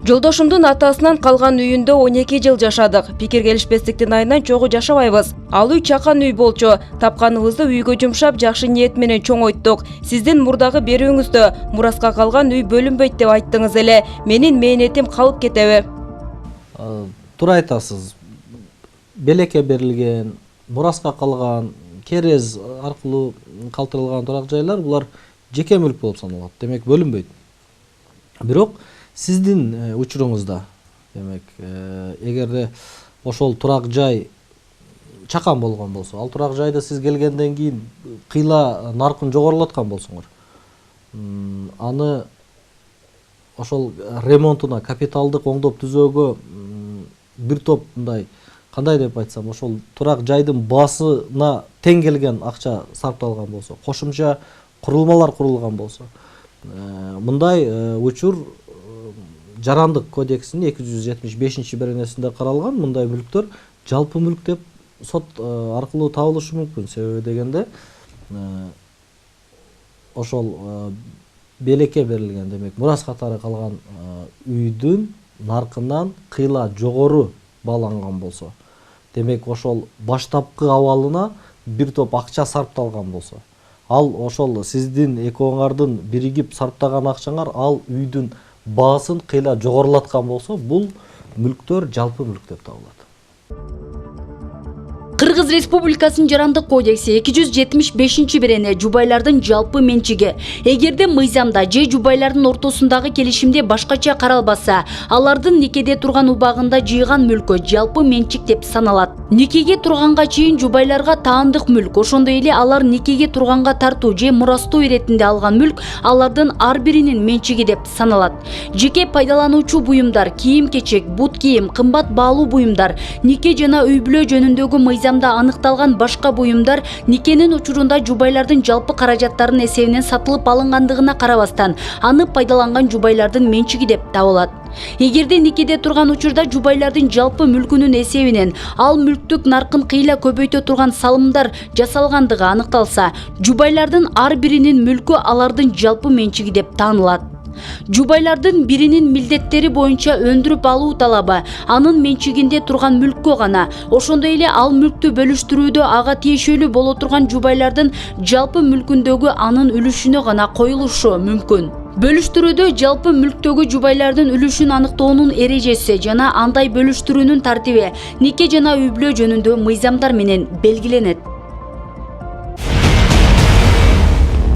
Жолдошумдун атасынан калган үйүндө 12 жыл жашадык. Пикир келишпестиктин айынан чогуу жашабайбыз. Ал үй чакан үй болчу. Тапканыбызды үйгө жумшап, жакшы ниет менен чоңойттук. Сиздин мурдагы берүүңүздө мураска калган үй бөлүнбөйт деп айттыңыз эле. Менин мээнетим калып кетеби? Туура айтасыз. Белекке берилген, мураска калган, керез аркылуу калтырылган турак жайлар булар жеке мүлк болуп саналат. Демек бөлүнбөйт. Бирок сиздин учуруңузда, демек, эгерде ошол турак жай чакан болгон болсо, ал турак жайда сиз келгенден кийин кыйла наркын жогорулаткан болсоңор, аны ошол ремонтуна, капиталдык оңдоп түзөөгө бир топ мындай, кандай деп айтсам, ошол турак жайдын баасына тең келген акча сарпталган болсо, кошумча курулмалар курулган болсо, мындай учур Жарандык кодексинин 275-беренесинде каралган. Мындай мүлктөр жалпы мүлк деп сот аркылуу табылышы мүмкүн. Себеби дегенде ошол белекке берилген, демек мурас катары калган үйдүн наркынан кыйла жогору бааланган болсо, демек ошол баштапкы абалына бир топ акча сарпталган болсо, ал ошол сиздин экөөңөрдүн биригип сарптаган акчаңар ал үйдүн баасын кыйла жогорулаткан болсо, бул мүлктөр жалпы мүлк деп табылат. Кыргыз Республикасынын Жарандык кодекси 275-берене жубайлардын жалпы менчиги. Эгерде мыйзамда же жубайлардын ортосундагы келишимде башкача каралбаса, алардын никеде турган убагында жыйган мүлкө жалпы менчик деп саналат. Никеге турганга чейин жубайларга таандык мүлк, ошондой эле алар никеге турганга тартуу же мурастоо иретинде алган мүлк алардын ар биринин менчиги деп саналат. Жеке пайдалануучу буюмдар, кийим-кечек, бут кийим, кымбат баалуу буюмдар, нике жана үй бүлө жөнүндөгү мыйзамда аныкталган башка буюмдар никенин учурунда жубайлардын жалпы каражаттарынын эсебинен сатылып алынгандыгына карабастан, аны пайдаланган жубайлардын менчиги деп табылат. Эгерде никеде турган учурда жубайлардын жалпы мүлкүнүн эсебинен ал мүлктүк наркын кыйла көбөйтө турган салымдар жасалгандыгы аныкталса, жубайлардын ар биринин мүлкү алардын жалпы менчиги деп таанылат. Жубайлардын биринин милдеттери боюнча өндүрүп алуу талабы анын менчигинде турган мүлккө гана, ошондой эле ал мүлктү бөлүштүрүүдө ага тиешелүү боло турган жубайлардын жалпы мүлкүндөгү анын үлүшүнө гана коюлушу мүмкүн. Бөлүштүрүүдө жалпы мүлктөгү жубайлардын үлүшүн аныктоонун эрежеси жана андай бөлүштүрүүнүн тартиби нике жана үй бүлө жөнүндө мыйзамдар менен белгиленет.